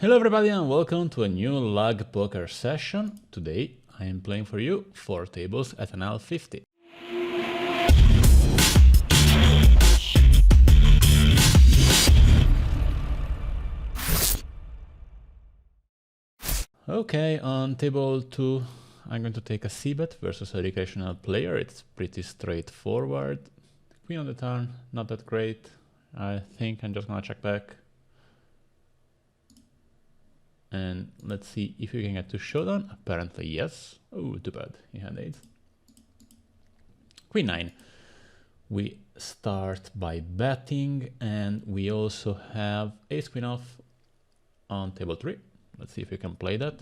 Hello everybody and welcome to a new log poker session. Today I am playing for you 4 tables at NL50. Okay, on table 2 I'm going to take a c-bet versus a recreational player. It's pretty straightforward. Queen on the turn, not that great. I think I'm just gonna check back. And let's see if you can get to showdown. Apparently yes. Oh, too bad, he had 8. Queen 9. We start by betting and we also have ace queen off on table 3. Let's see if we can play that.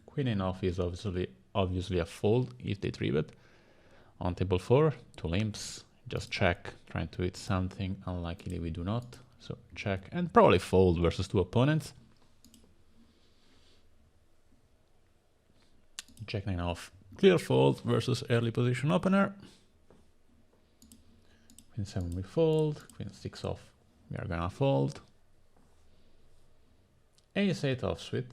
Queen 9 off is obviously a fold if they 3-bet. On table 4, 2 limps, just check, trying to hit something. Unluckily we do not, so check and probably fold versus 2 opponents. Jack 9 off, clear fold versus early position opener. Queen 7 we fold, Queen 6 off, we are gonna fold. Ace 8 off suit.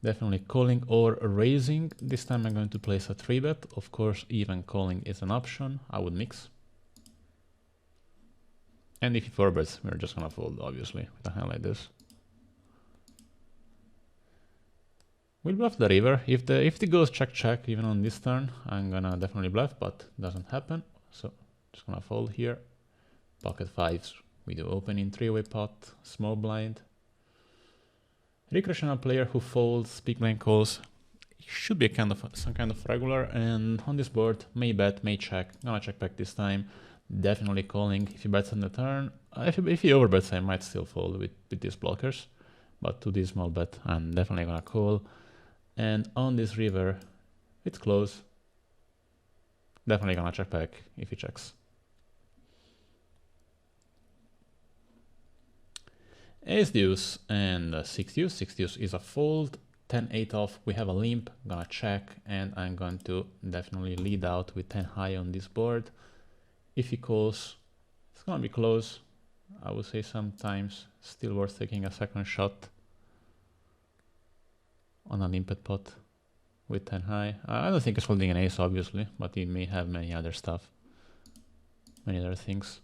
Definitely calling or raising. This time I'm going to place a 3-bet. Of course, even calling is an option. I would mix. And if he 4-bets, we're just gonna fold, obviously, with a hand like this. We'll bluff the river. If the goes check even on this turn, I'm gonna definitely bluff, but doesn't happen. So just gonna fold here. Pocket 5s, we do open in 3-way pot, small blind. Recreational player who folds, big blind calls. It should be some kind of regular, and on this board, may bet, may check. Gonna check back this time. Definitely calling if he bets on the turn. If he overbets, I might still fold with these blockers. But to this small bet, I'm definitely gonna call. And on this river, it's close. Definitely gonna check back if he checks. Ace deuce and 6 deuce. 6 deuce is a fold. 10-8 off, we have a limp. Gonna check, and I'm going to definitely lead out with 10 high on this board. If he calls, it's gonna be close. I would say sometimes still worth taking a second shot on a limped pot with 10 high. I don't think he's holding an ace, obviously, but he may have many other stuff, many other things.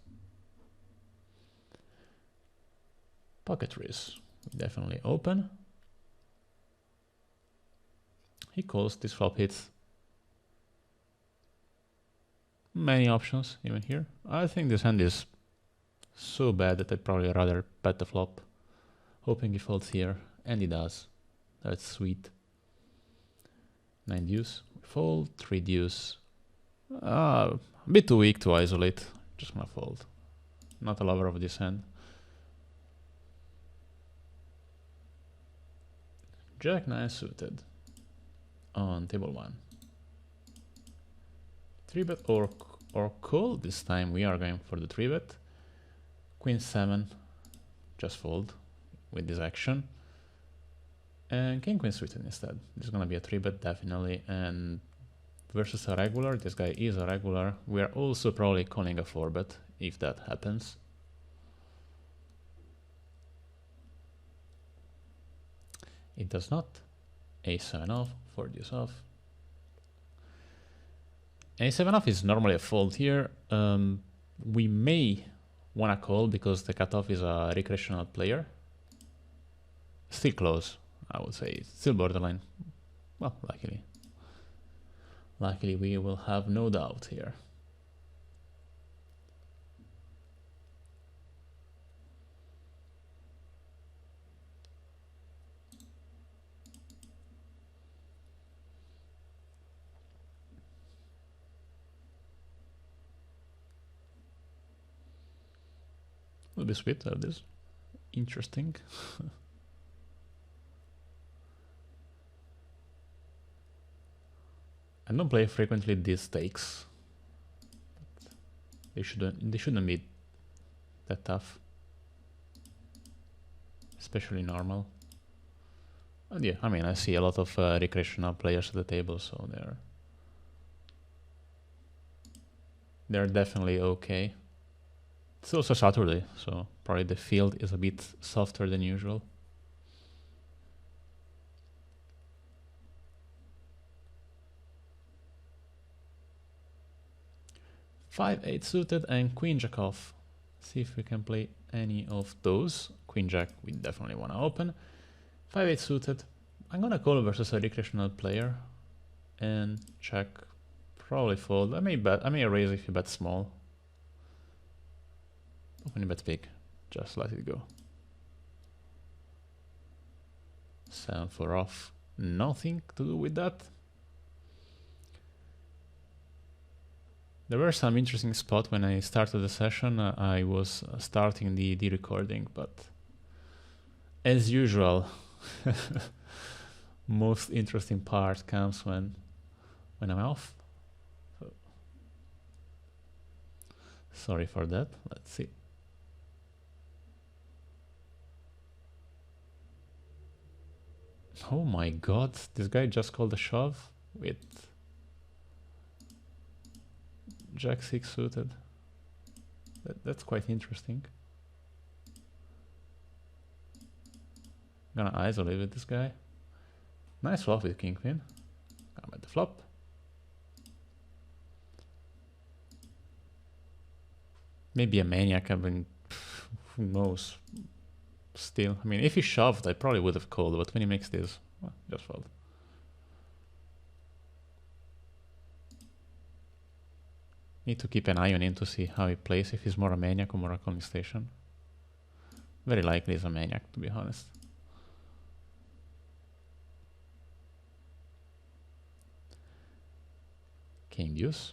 Pocket raise, we definitely open. He calls, this flop hits. Many options even here. I think this hand is so bad that I'd probably rather bet the flop, hoping he folds here, and he does. That's sweet. 9 deuce, fold, 3 deuce. A bit too weak to isolate, just gonna fold. Not a lover of this hand. Jack 9 suited on table 1. 3-bet or call. This time we are going for the 3-bet. Queen 7, just fold with this action. And king queen suited instead. This is gonna be a 3-bet definitely, and versus a regular, this guy is a regular. We are also probably calling a 4-bet if that happens. It does not. A7 off, 4 deuce off. A7 off is normally a fold here. We may wanna call because the cutoff is a recreational player. Still close, I would say. It's still borderline. Well, luckily we will have no doubt here. Will be sweet out of this. Interesting. I don't play frequently these stakes. They shouldn't be that tough. Especially normal. And yeah, I mean, I see a lot of recreational players at the table, so they're definitely okay. It's also Saturday, so Probably the field is a bit softer than usual. Five, eight suited and queen jack off. See if we can play any of those. Queen jack we definitely want to open. 5-8 suited. I'm gonna call versus a recreational player and check. Probably fold. I may raise if you bet small. When you bet big, just let it go. 7-4 off. Nothing to do with that. There were some interesting spots when I started the session. I was starting the recording, but as usual, most interesting part comes when I'm off. So, sorry for that. Let's see. Oh my god, this guy just called a shove with Jack 6 suited. That's quite interesting. Gonna isolate with this guy. Nice flop with king queen. Gonna bet the flop. Maybe a maniac. I mean, who knows? Still, I mean, if he shoved, I probably would have called, but when he makes this, well, just fold. Need to keep an eye on him to see how he plays, if he's more a maniac or more a calling station. Very likely he's a maniac, to be honest. King deuce.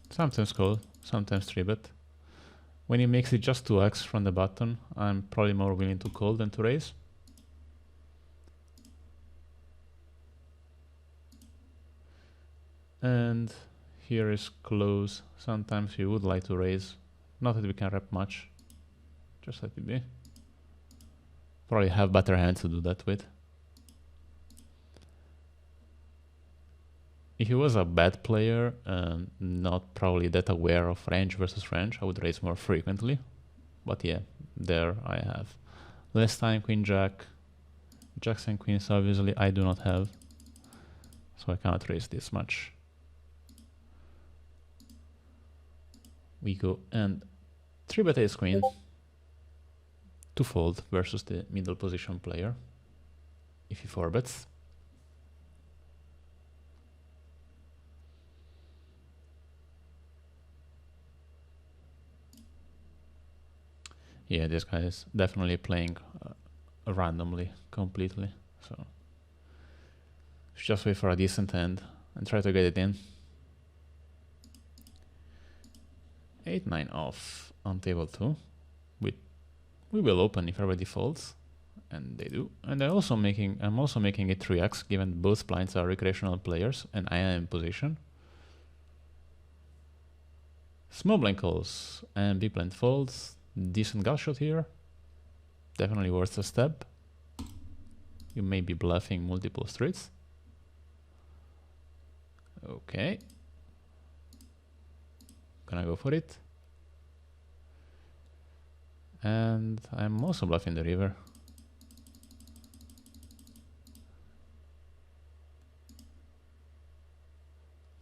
Sometimes call, sometimes 3-bet. When he makes it just 2x from the button, I'm probably more willing to call than to raise. And here is close. Sometimes you would like to raise. Not that we can rep much. Just let it be. Probably have better hands to do that with. If he was a bad player and not probably that aware of range versus range, I would raise more frequently. But yeah, there I have. Last time queen jack. Jacks and queens obviously I do not have. So I cannot raise this much. We go and 3-bet ace queen to fold versus the middle position player if he 4-bets. Yeah, this guy is definitely playing randomly, completely. So just wait for a decent hand and try to get it in. 8-9 off on table 2. We will open if everybody folds, and they do. And I'm also making it 3x, given both blinds are recreational players and I am in position. Small blind calls and big blind folds. Decent gut shot here. Definitely worth a step. You may be bluffing multiple streets. Okay. Gonna go for it. And I'm also bluffing the river.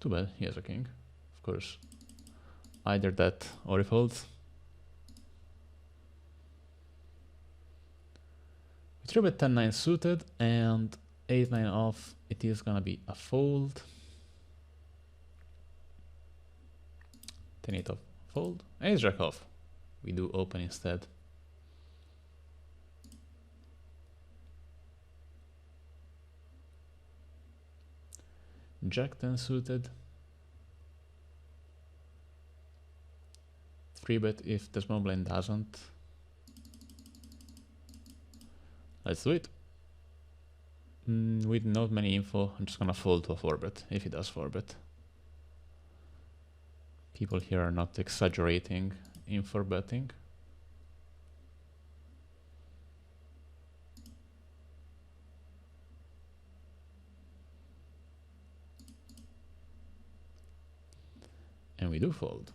Too bad, he has a king. Of course. Either that or he folds. We 3-bet 10-9 suited and 8-9 off. It is gonna be a fold. 10-8 off, fold. Ace jack off. We do open instead. Jack 10 suited. 3-bet if the small blind doesn't. Let's do it. With not many info, I'm just gonna fold to a 4-bet if he does 4-bet. People here are not exaggerating in 4-betting. And we do fold.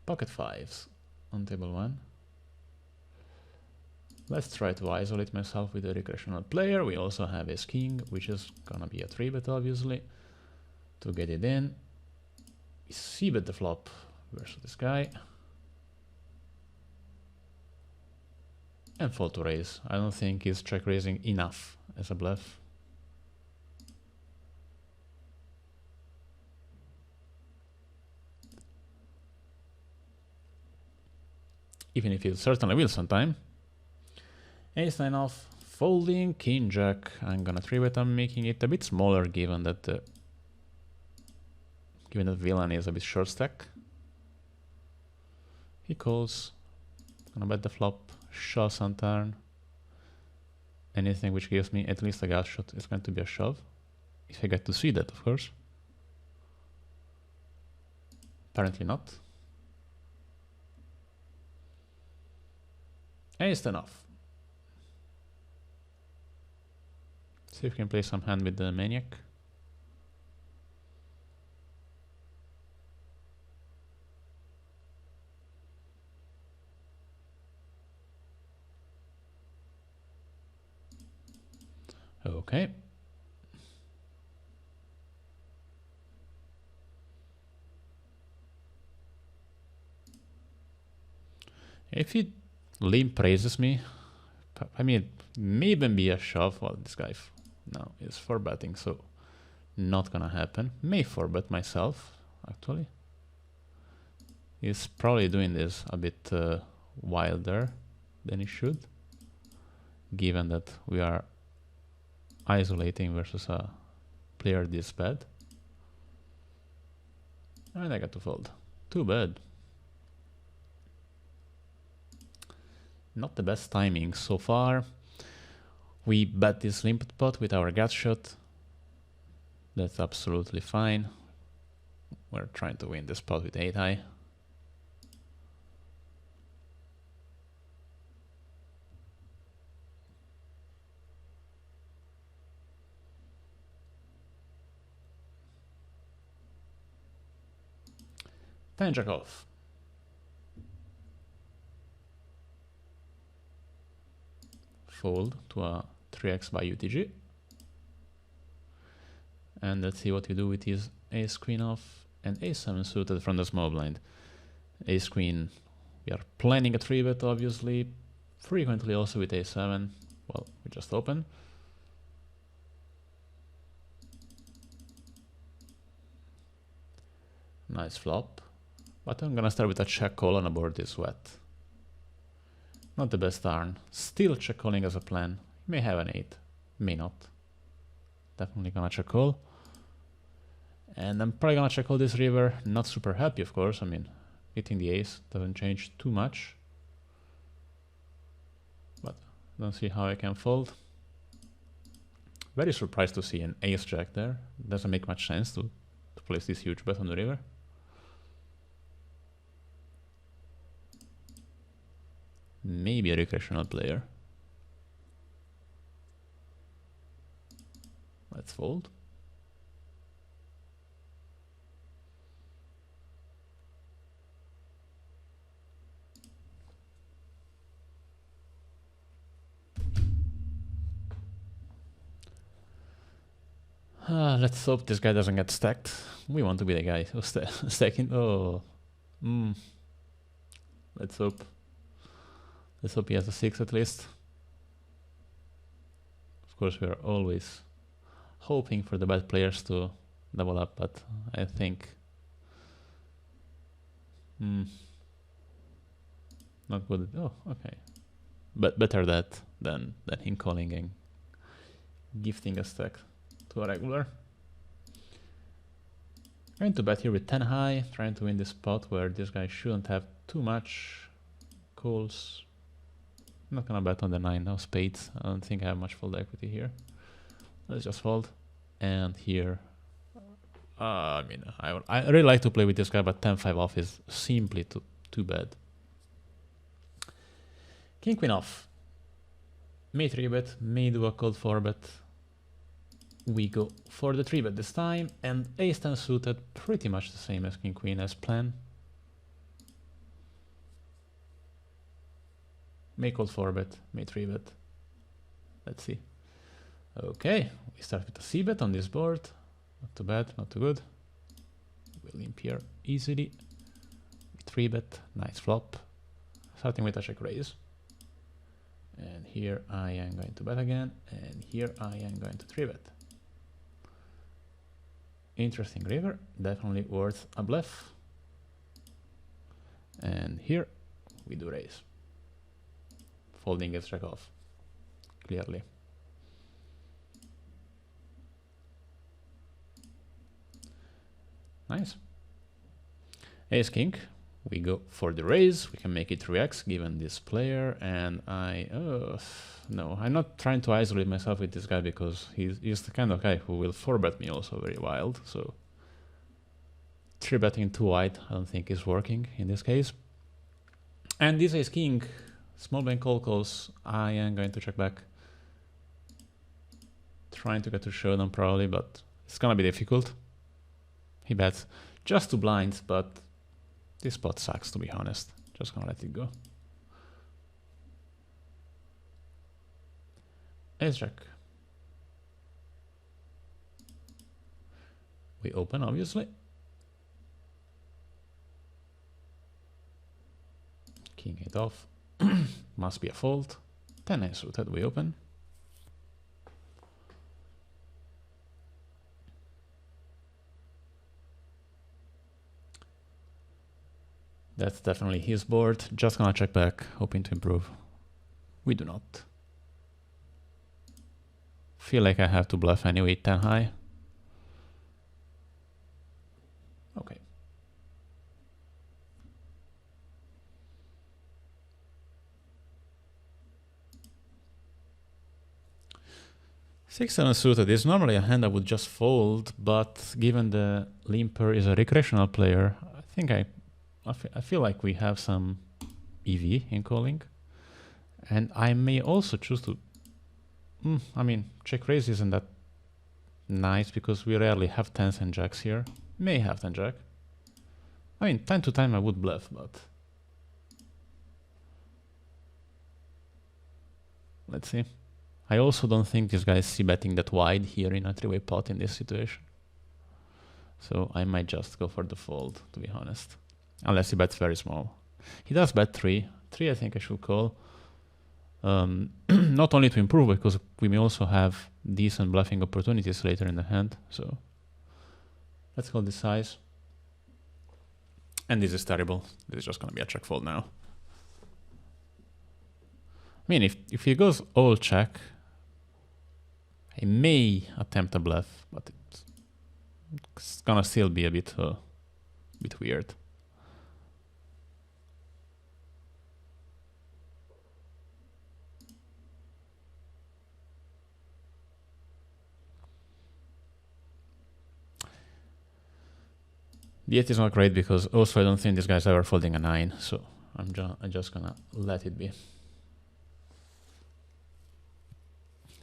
Pocket fives on table 1. Let's try to isolate myself with a recreational player. We also have ace king, which is gonna be a 3-bet obviously, to get it in. We c-bet the flop versus this guy. And fold to raise. I don't think he's check raising enough as a bluff. Even if he certainly will sometime. Ace 9 off, folding, king jack. I'm gonna 3-bet. I'm making it a bit smaller given that villain is a bit short stack. He calls. Gonna bet the flop, shoves on turn. Anything which gives me at least a gut shot is going to be a shove. If I get to see that, of course. Apparently not. Ace 10 off. See if we can play some hand with the maniac. Okay. If he limp praises me, I mean, it may even be a shove. Well, this guy now is 4-betting, so not gonna happen. May 4-bet myself, actually. He's probably doing this a bit wilder than he should, given that we are isolating versus a player this bad. And I got to fold. Too bad. Not the best timing so far. We bet this limped pot with our gut shot. That's absolutely fine. We're trying to win this pot with 8-high. Ten jack off. Fold to a 3x by UTG. And let's see what we do with his ace queen off and ace 7 suited from the small blind. Ace queen, we are planning a 3-bet obviously, frequently also with ace 7. Well, we just open. Nice flop. But I'm gonna start with a check call on a board this wet. Not the best turn. Still check calling as a plan. May have an 8, may not. Definitely gonna check call. And I'm probably gonna check call this river. Not super happy, of course. I mean, hitting the ace doesn't change too much. But don't see how I can fold. Very surprised to see an ace jack there. Doesn't make much sense to place this huge bet on the river. Maybe a recreational player. Let's fold. Let's hope this guy doesn't get stacked. We want to be the guy who's stacking. Oh. Let's hope. Let's hope he has a 6 at least. Of course, we are always hoping for the bad players to double up, but I think not good. Oh, okay. But better that than him calling and gifting a stack to a regular. Going to bet here with 10 high, trying to win this spot where this guy shouldn't have too much calls. I'm not gonna bet on the 9 of spades. I don't think I have much fold equity here. Let's just fold. And here, I mean, I really like to play with this guy, but 10-5 off is simply too bad. King queen off. May 3-bet, may do a cold 4-bet. We go for the 3-bet this time, and ace 10 suited, pretty much the same as king queen as planned. May call 4-bet, may 3-bet. Let's see. Okay, we start with a c-bet on this board. Not too bad, not too good. We limp here easily. 3-bet, nice flop. Starting with a check raise. And here I am going to bet again. And here I am going to 3-bet. Interesting river, definitely worth a bluff. And here we do raise. Folding gets jack off, clearly. Nice. Ace king, we go for the raise. We can make it 3x given this player, and no, I'm not trying to isolate myself with this guy because he's the kind of guy who will 4-bet me also very wild, so 3-betting too wide I don't think is working in this case. And this ace king, small blind call calls, I am going to check back. Trying to get to showdown probably, but it's gonna be difficult. He bets just 2 blinds, but this spot sucks, to be honest. Just gonna let it go. Ace jack. We open, obviously. King 8 off. Must be a fold. 10 suited, we open. That's definitely his board. Just gonna check back, hoping to improve. We do not. Feel like I have to bluff anyway, 10 high. Okay. Six, 7 suited is normally a hand I would just fold, but given the limper is a recreational player, I think I feel like we have some EV in calling. And I may also choose to... I mean, check raise isn't that nice because we rarely have 10s and jacks here. May have 10 jack. I mean, time to time I would bluff, but... Let's see. I also don't think this guy is c-betting that wide here in a 3-way pot in this situation. So I might just go for the fold, to be honest. Unless he bets very small. He does bet 3. 3 I think I should call. Not only to improve, because we may also have decent bluffing opportunities later in the hand. So let's call this size. And this is terrible. This is just going to be a check fold now. I mean, if he goes all check, I may attempt a bluff, but it's gonna still be a bit weird. The 8 is not great because also I don't think this guy's ever folding a 9, so I'm just gonna let it be.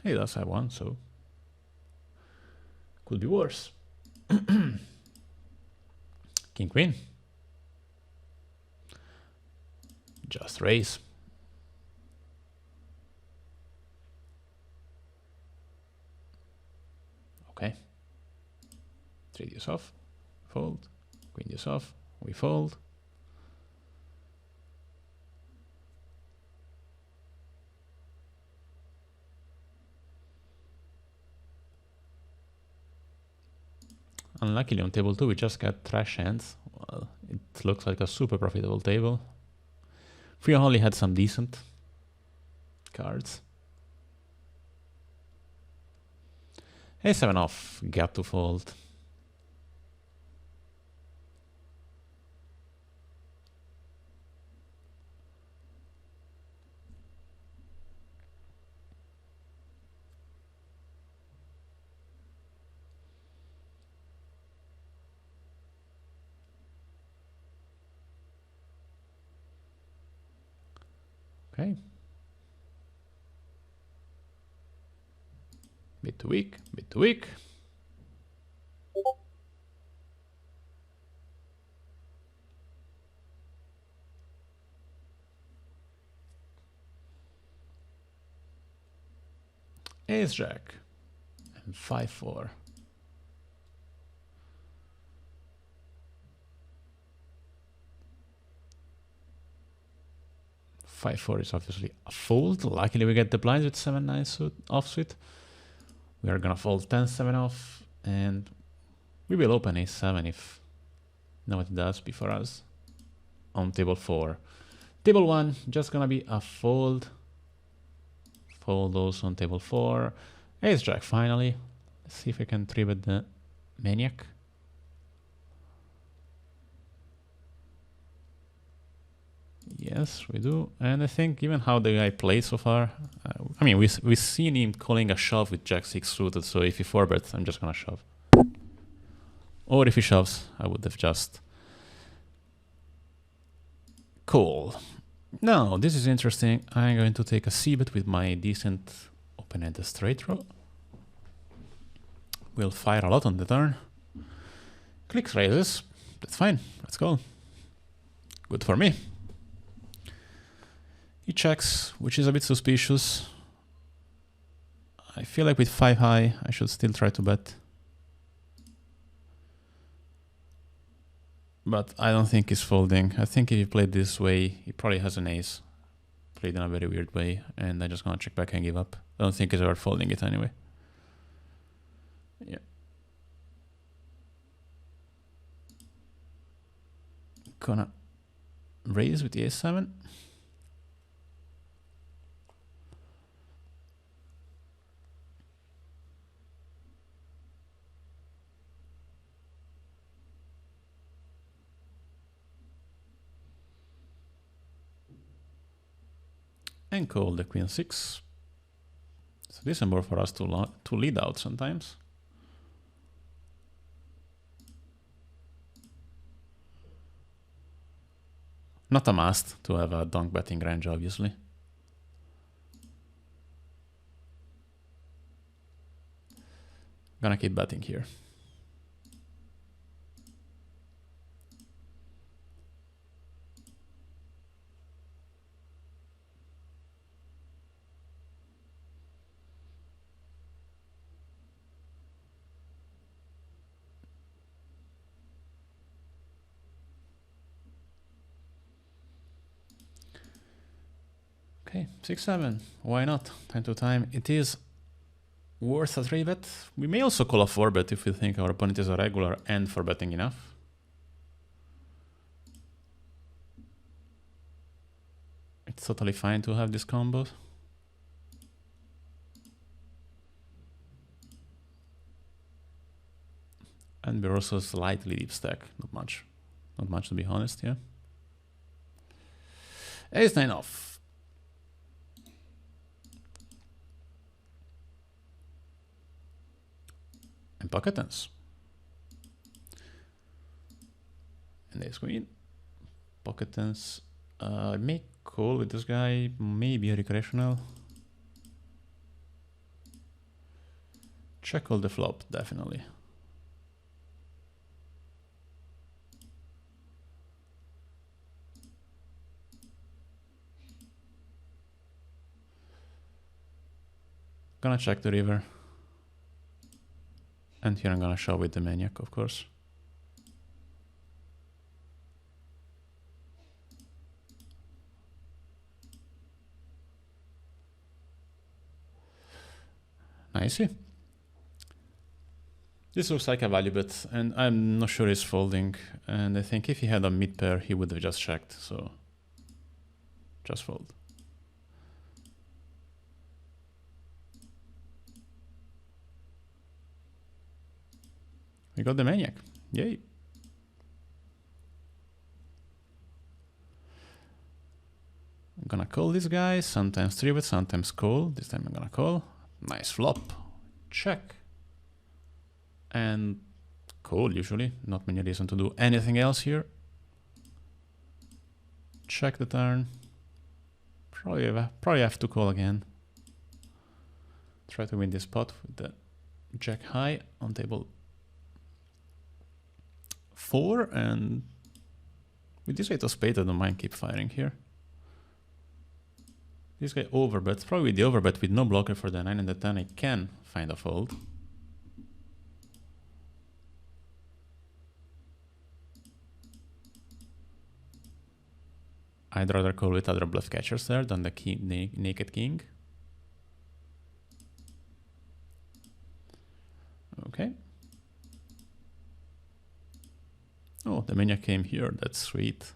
He does have one, so could be worse. King queen. Just raise. Okay. 3 deuce off. Fold. Queen deuce off. We fold. Unluckily on table 2 we just got trash hands. Well, it looks like a super profitable table. We only had some decent cards. A7 off, gap to fold. Okay. Bit too weak, bit too weak. Ace Jack and 5-4. Five four is obviously a fold. Luckily we get the blinds with 7-9 suit offsuit. We are gonna fold 10-7 off, and we will open Ace-7 if nobody does before us on table 4. Table 1 just gonna be a fold. Fold also on table 4. Ace Jack finally. Let's see if we can 3-bet the Maniac. Yes, we do. And I think given how the guy plays so far, I mean, we've seen him calling a shove with Jack-6 suited, so if he 4-bets, I'm just gonna shove. Or if he shoves, I would have just call. Now, this is interesting. I'm going to take a c-bet with my decent open-ended straight draw. We'll fire a lot on the turn. Clicks raises. That's fine. Let's go. Good for me. He checks, which is a bit suspicious. I feel like with 5 high, I should still try to bet. But I don't think he's folding. I think if he played this way, he probably has an ace. Played in a very weird way, and I'm just gonna check back and give up. I don't think he's ever folding it anyway. Yeah. Gonna raise with the Ace-7. And call the Queen-6. So this is more for us to lead out sometimes. Not a must to have a donk betting range, obviously. Gonna keep betting here. Okay, 6-7. Why not? Time to time. It is worth a 3-bet. We may also call a 4-bet if we think our opponent is a regular and for betting enough. It's totally fine to have this combo. And we're also slightly deep stack. Not much. Not much to be honest, yeah. Ace-9 off. And pocket tens. And Ace-Queen. Pocket tens. I may call with this guy. Maybe a recreational. Check all the flop, definitely. Gonna check the river. And here I'm gonna shove with the Maniac, of course. Nicey. This looks like a value bet, and I'm not sure he's folding. And I think if he had a mid pair, he would have just checked, so just fold. We got the Maniac. Yay. I'm gonna call this guy, sometimes 3-bet, sometimes call. This time I'm gonna call. Nice flop. Check. And call usually. Not many reason to do anything else here. Check the turn. Probably have to call again. Try to win this pot with the Jack high on table 4, and with this 8 of spades I don't mind keep firing here. This guy overbets. Probably the overbet with no blocker for the 9 and the 10. I can find a fold. I'd rather call with other bluff catchers there than the naked king. Okay. Oh, the maniac came here. That's sweet.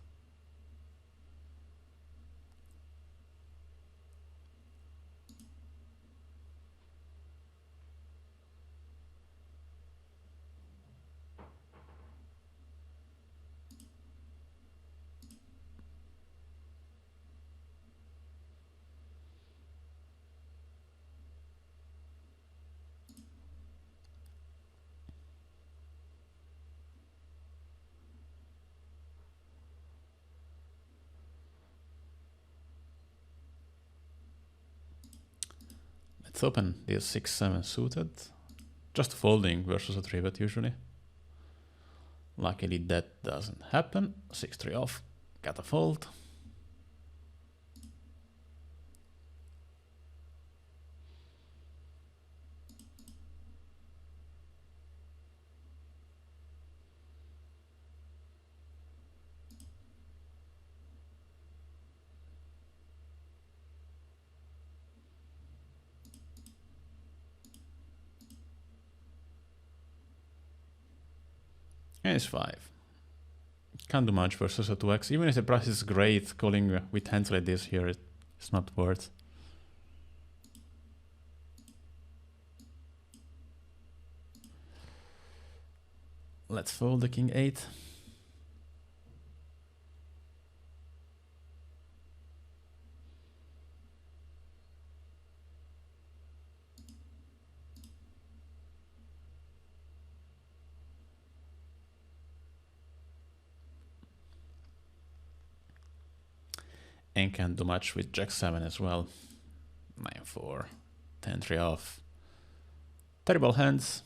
Let's open this 6-7 suited. Just folding versus a 3-bet usually. Luckily that doesn't happen. 6-3 off. Got a fold. Ace 5. Can't do much versus a 2x. Even if the price is great, calling with hands like this here, it's not worth. Let's fold the king 8. And can't do much with Jack 7 as well. 9-4, 10-3 off. Terrible hands.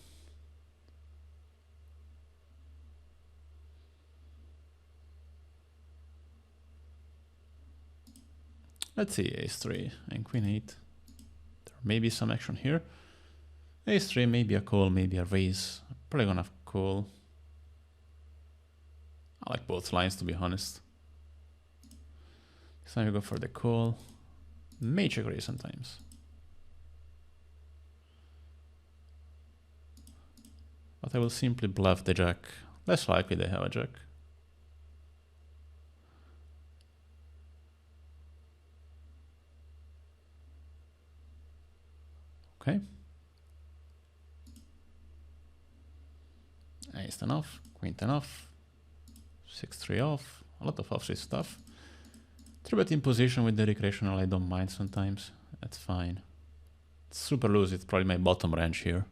Let's see, Ace 3 and Queen 8. There may be some action here. Ace 3, maybe a call, maybe a raise. Probably gonna call. I like both lines, to be honest. This time we go for the call. May check raise sometimes. But I will simply bluff the jack. Less likely they have a jack. Okay. Ace 10 off, Queen 10 off, 6-3 off, a lot of offsuit stuff. 3-bet in position with the recreational, I don't mind sometimes. That's fine. It's super loose, it's probably my bottom range here.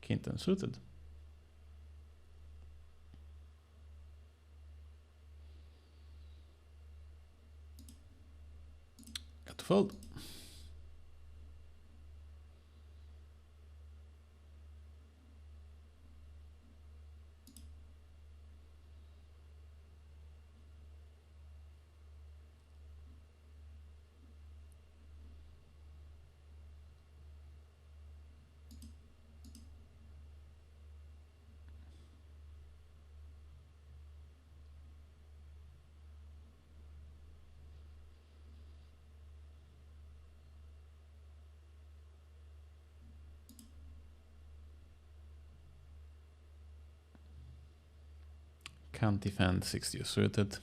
King 10 suited. Got to fold. Can't defend 60 suited.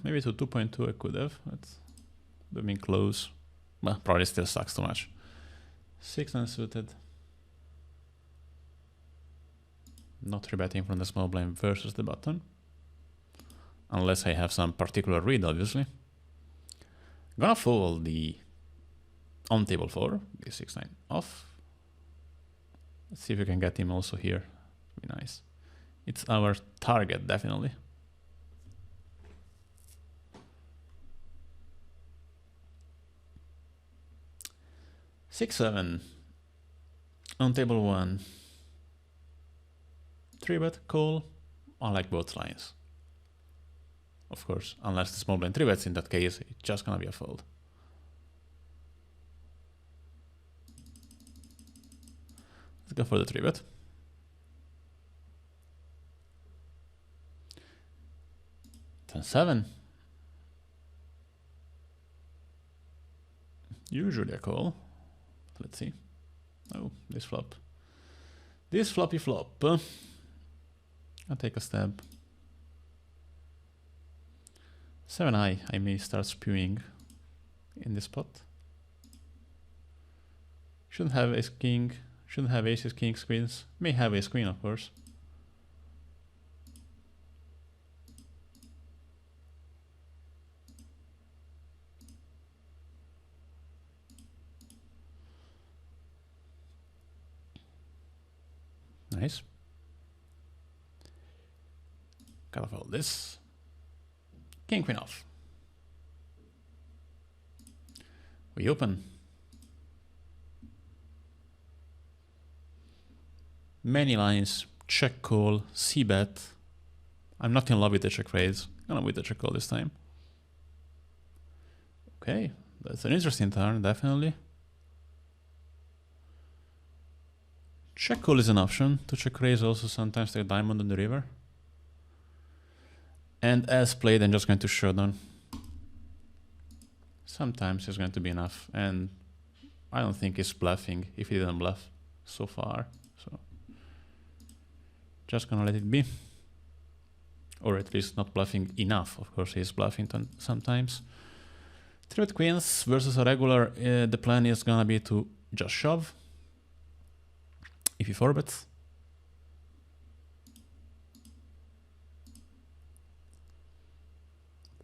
Maybe to 2.2 I could have. That's been close. Well, probably still sucks too much. 6 unsuited. Not rebetting from the small blind versus the button. Unless I have some particular read, obviously. Gonna fold the on table 4, the 6-9 off. Let's see if we can get him also here. Be nice. It's our target, definitely. 6-7 on table 1. 3-bet, call. I like both lines. Of course, unless the small blind 3-bets, in that case, it's just gonna be a fold. Let's go for the 3-bet. Then 7. Usually a call. Let's see. Oh, this flop. This floppy flop. I'll take a stab. 7 high. I may start spewing in this spot. Shouldn't have ace king. Shouldn't have aces, kings, queens. May have ace queen, of course. Nice. Gotta fold this. King, queen off. We open. Many lines. Check call. C-bet. I'm not in love with the check raise. I'm gonna with the check call this time. Okay, that's an interesting turn, definitely. Check call is an option. To check raise also sometimes take diamond on the river. And as played, I'm just going to showdown. Sometimes it's going to be enough. And I don't think he's bluffing if he didn't bluff so far. So just gonna let it be. Or at least not bluffing enough. Of course, he's bluffing sometimes. 3-bet queens versus a regular. The plan is gonna be to just shove. If he 4-bets.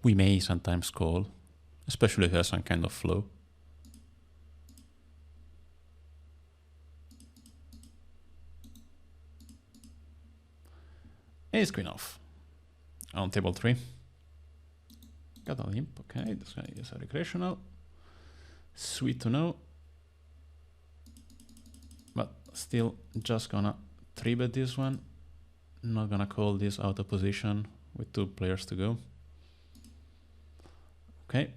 We may sometimes call, especially if he has some kind of flow. Ace queen off on table 3. Got a limp. Okay, this guy is a recreational. Sweet to know. But still just gonna 3-bet this one. Not gonna call this out of position with 2 players to go. Okay.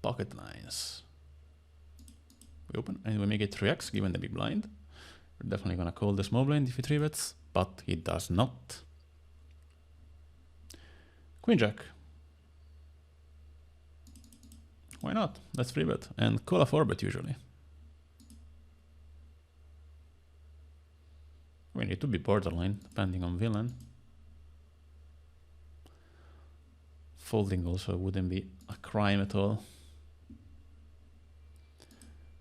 Pocket nines. We open and we make it 3x given the big blind. We're definitely gonna call the small blind if he 3-bets, but he does not. Queen jack. Why not? Let's 3-bet and call a 4-bet usually. We need to be borderline depending on villain. Folding also wouldn't be a crime at all.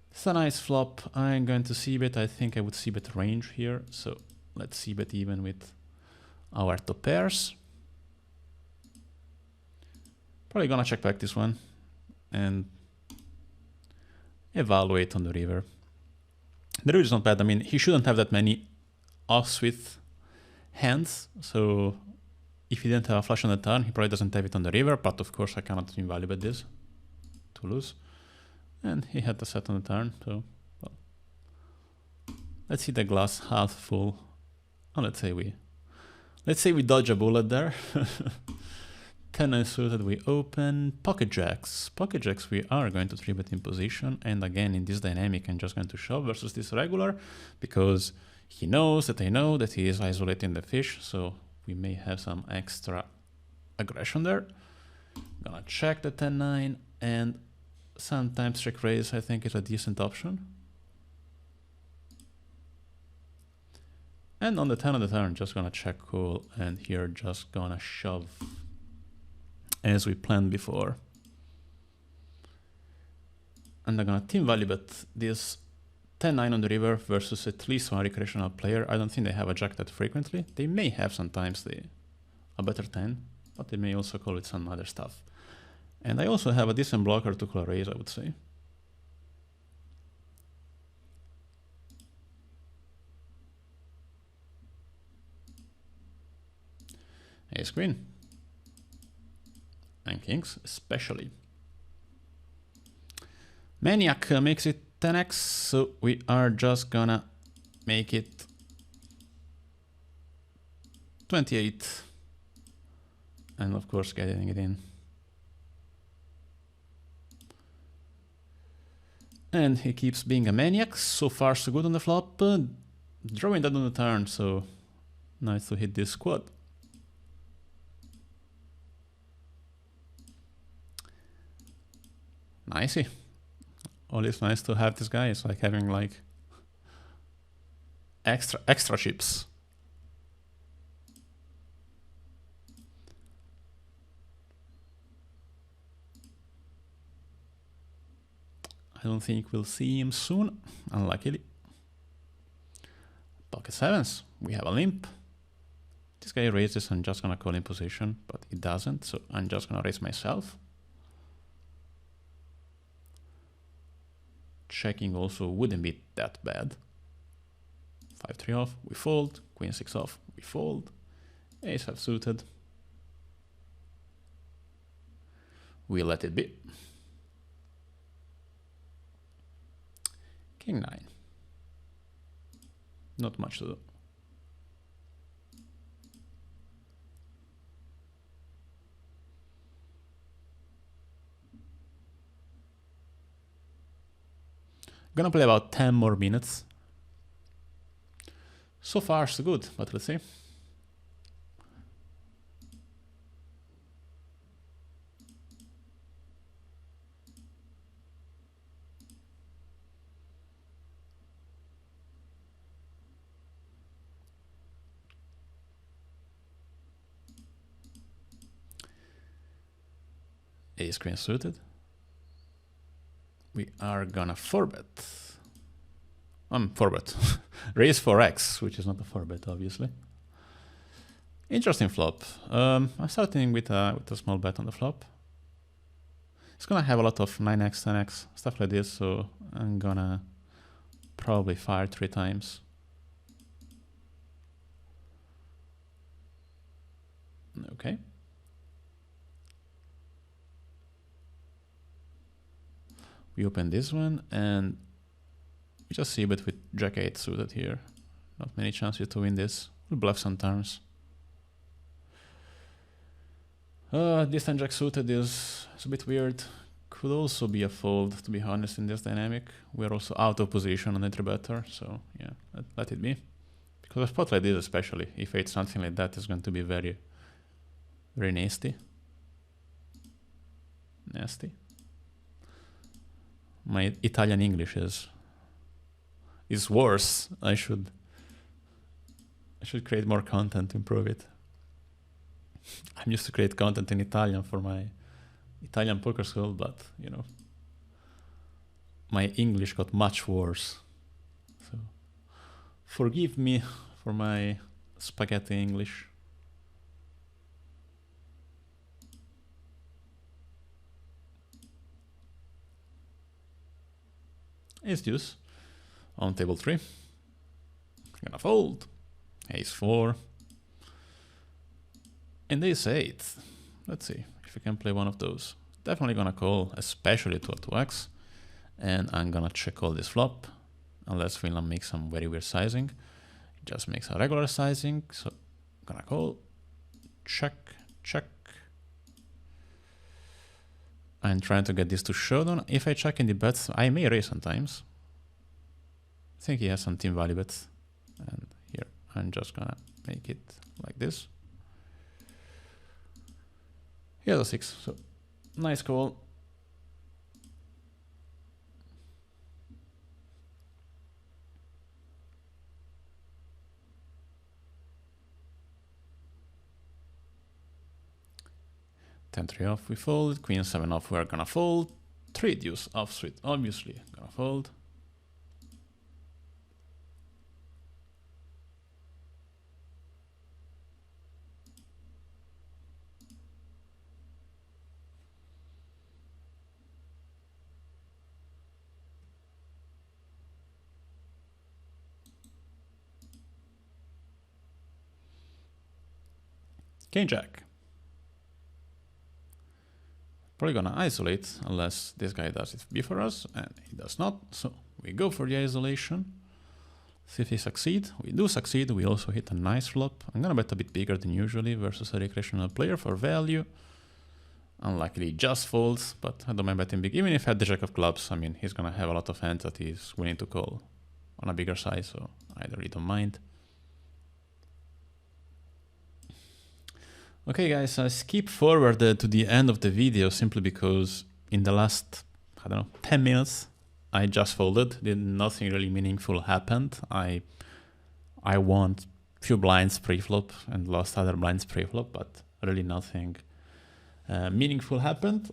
It's a nice flop. I'm going to c-bet. I think I would c-bet range here. So let's c-bet even with our top pairs. Probably gonna check back this one and evaluate on the river. The river is not bad. I mean, he shouldn't have that many offs with hands. So if he didn't have a flush on the turn, he probably doesn't have it on the river, but of course I cannot invalue bet this to lose. And he had the set on the turn, so well. Let's see the glass half full. Oh, let's say we dodge a bullet there. 10-9 suited, we open. Pocket jacks. Pocket jacks we are going to 3-bet in position, and again in this dynamic I'm just going to shove versus this regular, because he knows that I know that he is isolating the fish, so we may have some extra aggression there. Gonna check the 10-9, and sometimes check raise I think is a decent option. And on the 10 of the turn, just gonna check call, and here just gonna shove as we planned before. And I'm gonna team value bet this 10-9 on the river versus at least one recreational player. I don't think they have a jack that frequently. They may have sometimes a better 10, but they may also call it some other stuff. And I also have a decent blocker to call a raise, I would say. Ace queen. And kings especially. Maniac makes it 10x, so we are just gonna make it 28. And of course getting it in. And he keeps being a maniac. So far so good on the flop. Drawing that on the turn, so nice to hit this quad. Nicey. Always nice to have this guy. It's like having like extra chips. I don't think we'll see him soon, unluckily. Pocket sevens. We have a limp. This guy raises, I'm just gonna call in position, but it doesn't, so I'm just gonna raise myself. Checking also wouldn't be that bad. 5-3 off, we fold. Queen 6 off, we fold. Ace half suited. We let it be. King 9. Not much to do. Gonna play about 10 more minutes. So far so good, but let's see. Ace queen suited. We are gonna 4-bet. 4-bet. Raise 4x, which is not a 4-bet, obviously. Interesting flop. I'm starting with a small bet on the flop. It's gonna have a lot of 9x, 10x, stuff like this, so I'm gonna probably fire 3 times. Okay. We open this one and we just see bet with Jack 8 suited here. Not many chances to win this. We'll bluff some turns. This time Jack suited is a bit weird. Could also be a fold, to be honest, in this dynamic. We're also out of position on the 3-better, so yeah, let it be. Because a spot like this especially, if it's something like that, is going to be very, very nasty. Nasty. My Italian English is worse. I should create more content to improve it. I'm used to create content in Italian for my Italian poker school, but you know, my English got much worse. So forgive me for my spaghetti English. Ace deuce on table 3. Gonna fold. Ace 4. And ace 8. Let's see if we can play one of those. Definitely gonna call, especially to a 2x. And I'm gonna check all this flop. Unless Finland makes some very weird sizing. It just makes a regular sizing. So gonna call. Check, check. I'm trying to get this to showdown. If I check in the bets, I may raise sometimes. I think he has some team value bets. And here, I'm just gonna make it like this. He has a 6, so nice call. Ten 3 off, we fold. Queen 7 off, we're gonna fold. 3 deuce offsuit, obviously gonna fold. King jack. Probably gonna isolate unless this guy does it before us, and he does not. So we go for the isolation. See if we succeed. We do succeed. We also hit a nice flop. I'm gonna bet a bit bigger than usually versus a recreational player for value. Unluckily, just folds, but I don't mind betting big. Even if I had the jack of clubs, I mean, he's gonna have a lot of hands that he's willing to call on a bigger size, so I really don't mind. Okay guys, I skip forward to the end of the video simply because in the last, I don't know, 10 minutes, I just folded. Nothing really meaningful happened. I won few blinds pre-flop and lost other blinds pre-flop, but really nothing meaningful happened.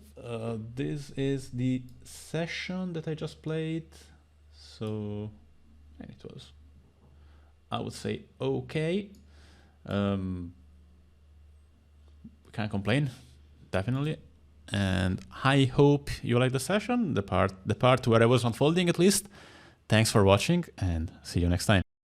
This is the session that I just played. So, and it was, I would say, okay. Can't complain, definitely. And I hope you liked the session, the part where I was unfolding at least. Thanks for watching and see you next time.